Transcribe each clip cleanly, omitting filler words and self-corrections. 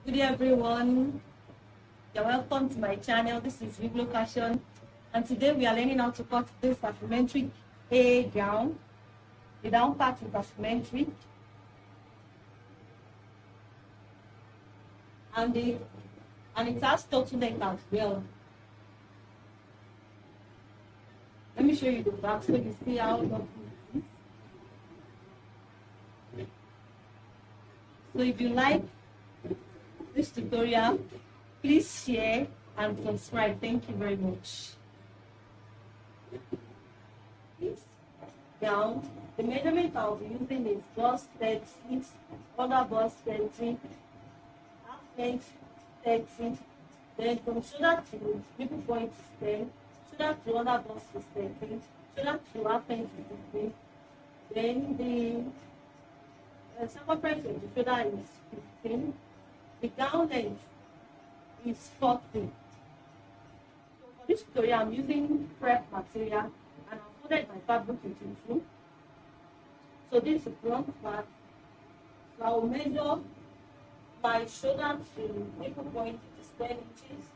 Good day everyone, you're welcome to my channel. This is Viblo Fashion, and today we are learning how to cut this asymmetric A gown. The down part is asymmetric and it has turtleneck as well. Let me show you the back so you see how long it is. So if you like this tutorial, please share and subscribe. Thank you very much. This gown, the measurement I'll be using is bust 30, under bust 30, half length 30, then from shoulder to nipple point is 10, shoulder to under bust is 30, shoulder to half length is 15, then the circumference of the shoulder is 15, the gown length is 40. So for this tutorial, I'm using prep material and I've folded my fabric into two. So this is the front part. So I will measure my shoulder to nipple point, it is 10 inches.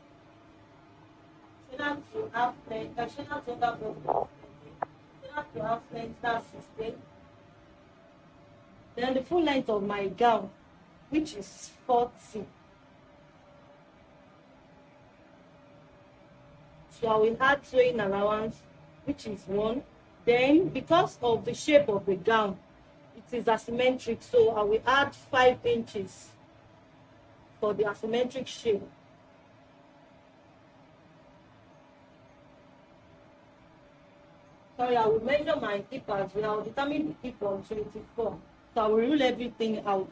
Shoulder to half length, shoulder to under bust, shoulder to half length, that's 16. Then the full length of my gown, which is 40. So I will add sewing allowance, which is 1. Then because of the shape of the gown, it is asymmetric, so I will add 5 inches for the asymmetric shape. Sorry, I will measure my hip as well. I will determine the hip on 24. So I will rule everything out.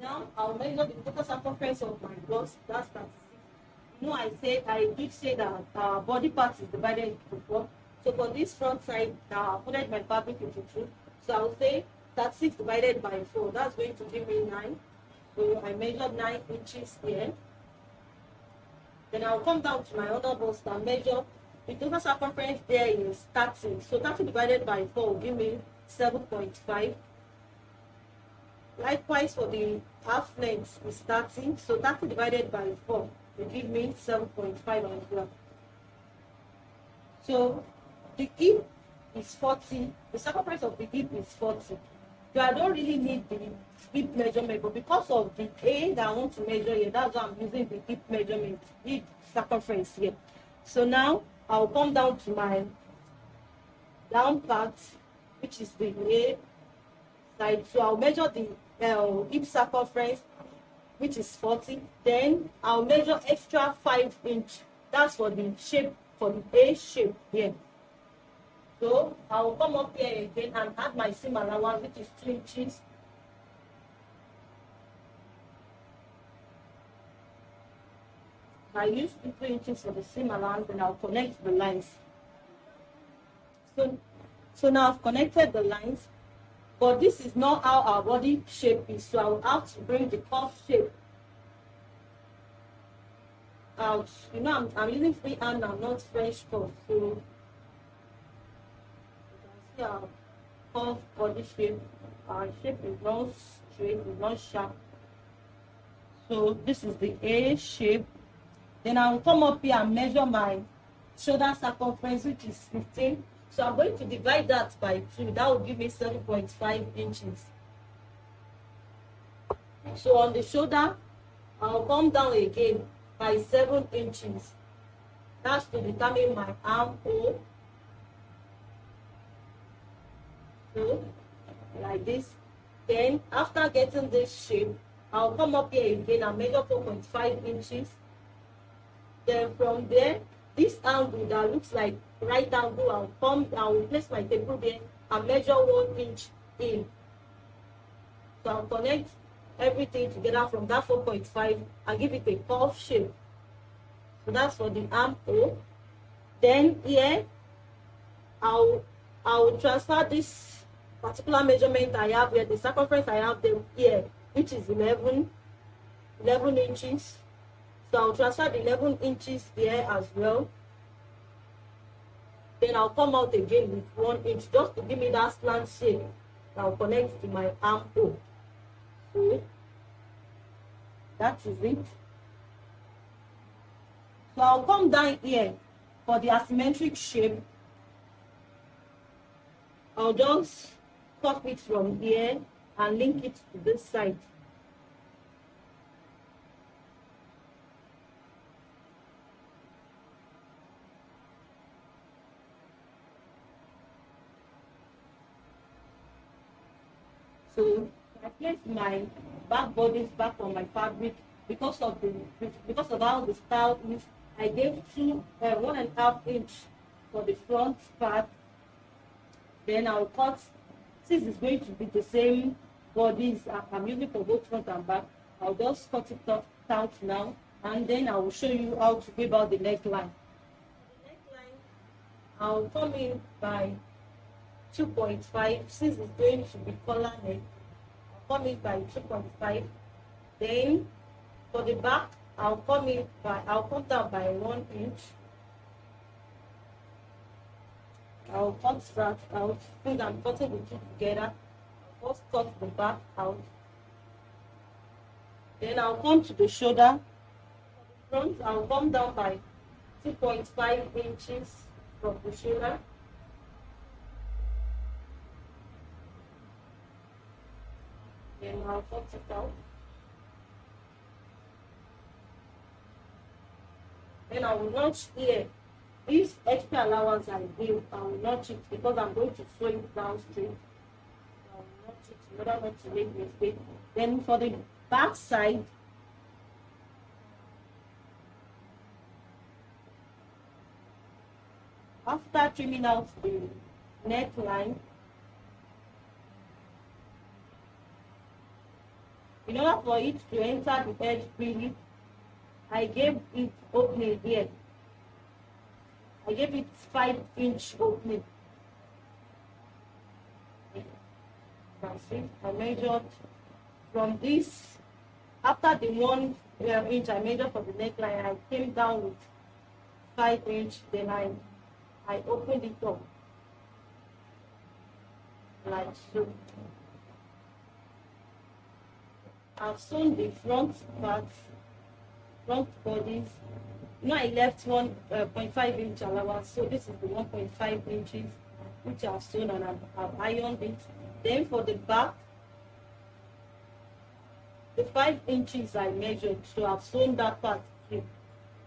Now I'll measure the total circumference of my bust. That's 36. You know, I did say that body part is divided into 4. So for this front side, I folded my fabric into 2. So I'll say 36 divided by 4. That's going to give me 9. So I measured 9 inches here. Then I'll come down to my other bust and measure the total circumference there is 30. So 30 divided by 4 will give me 7.5. Likewise for the half length is 30. So 30 divided by 4 will give me 7.5 as well. So the hip is 40. The circumference of the hip is 40. So I don't really need the hip measurement, but because of the A that I want to measure here, that's why I'm using the hip measurement, hip circumference here. So now I'll come down to my down part, which is the A side. So I'll measure the hip circumference, which is 40. Then I'll measure extra 5 inch. That's for the shape, for the A shape here. So I will come up here again and add my seam allowance, which is 2 inches. I use 2 inches for the seam allowance, and I'll connect the lines. So now I've connected the lines, but this is not how our body shape is. So I will have to bring the curve shape out. You know, I'm using free hand, I'm not French curve. So our curve body shape. Our shape is not straight, it's not sharp. So this is the A shape. Then I will come up here and measure my shoulder circumference, which is 15. So I'm going to divide that by 2. That will give me 7.5 inches. So on the shoulder, I'll come down again by 7 inches. That's to determine my armhole. So like this. Then after getting this shape, I'll come up here again and measure 4.5 inches. Then from there, this angle that looks like right angle, I'll place my table there and measure 1 inch in. So I'll connect everything together from that 4.5 and give it a curve shape. So that's for the armhole. Then here, I'll transfer this particular measurement I have here, the circumference I have there here, which is 11 inches. So I'll transfer the 11 inches here as well. Then I'll come out again with 1 inch just to give me that slant shape that will connect to my armhole. So that is it. So I'll come down here for the asymmetric shape. I'll just cut it from here and link it to this side. So I place my back bodies back on my fabric because of how the style is. I gave 1.5 inch for the front part. Then I'll cut, since it's going to be the same bodies I'm using for both front and back, I'll just cut it out now, and then I will show you how to give out the neckline. The neckline, I'll come in by 2.5, since it's going to be collar neck. I'll come in by 2.5. Then for the back, I'll come down by 1 inch. I'll cut that out. Since I'm cutting the two together, I'll first cut the back out. Then I'll come to the shoulder. For the front, I'll come down by 2.5 inches from the shoulder. Then I'll cut it out. Then I will notch here. This extra allowance I give, I will notch it because I'm going to sew it down straight. I will notch it in order not to make mistake. Then for the back side, after trimming out the neckline, in order for it to enter the edge freely, I gave it opening here. I gave it 5-inch opening. You can see I measured from this. After the 1 inch I measured for the neckline, I came down with 5 inch. Then I opened it up like so. I've sewn the front part, front bodies. I left 1.5 inch allowance, so this is the 1.5 inches which I've sewn and I've ironed it. Then for the back, the 5 inches I measured, so I've sewn that part too.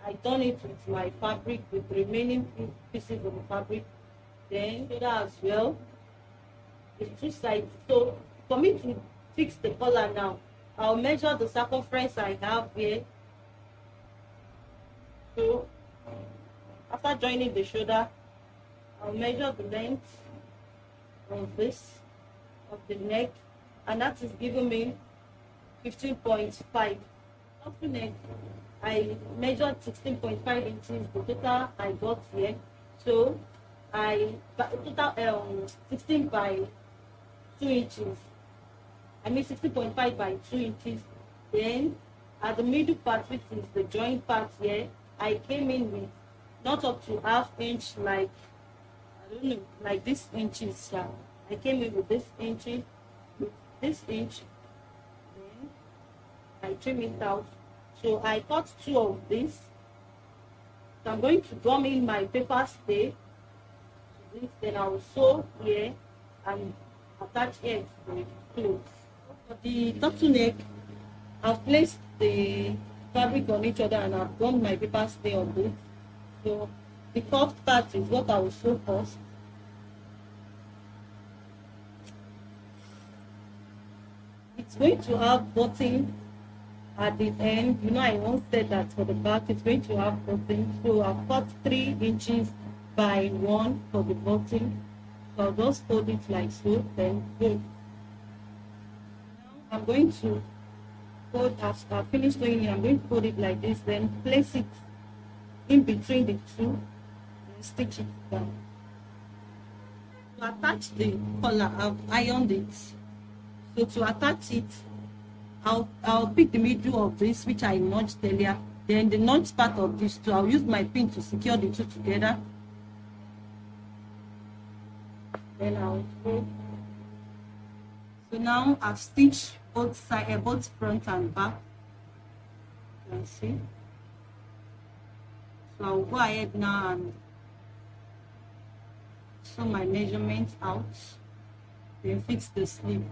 I done it with my fabric, with the remaining pieces of the fabric. Then shoulder as well, the two sides. So for me to fix the collar now, I'll measure the circumference I have here. So after joining the shoulder, I'll measure the length of this, of the neck, and that is giving me 15.5. Up to neck, I measured 16.5 inches, the total I got here. So total 16 by 2 inches. I mean 16.5 by 2 inches. Then at the middle part, which is the joint part here, I came in with not up to ½ inch, like I don't know, like this inches. I came in with this inch, then I trim it out. So I cut 2 of this. So I'm going to gum in my paper stay to this, then I will sew here and attach it to the clothes. For the turtleneck, I've placed the fabric on each other and I've gummed my paper stay on this. So the curved part is what I will sew first. It's going to have button at the end. I once said that for the back it's going to have button. So I've cut 3 inches by 1 for the button. So I'll just fold it like so, then go. Now I'm going to fold, as I finish doing it, I'm going to fold it like this, then place it in between the two and stitch it down. To attach the collar, I've ironed it. So to attach it, I'll pick the middle of this, which I notched earlier. Then the notch part of this too, I'll use my pin to secure the two together. Then I'll fold So now I've stitched both side, both front and back. You can see. So I'll go ahead now and sew my measurements out, then fix the sleeve.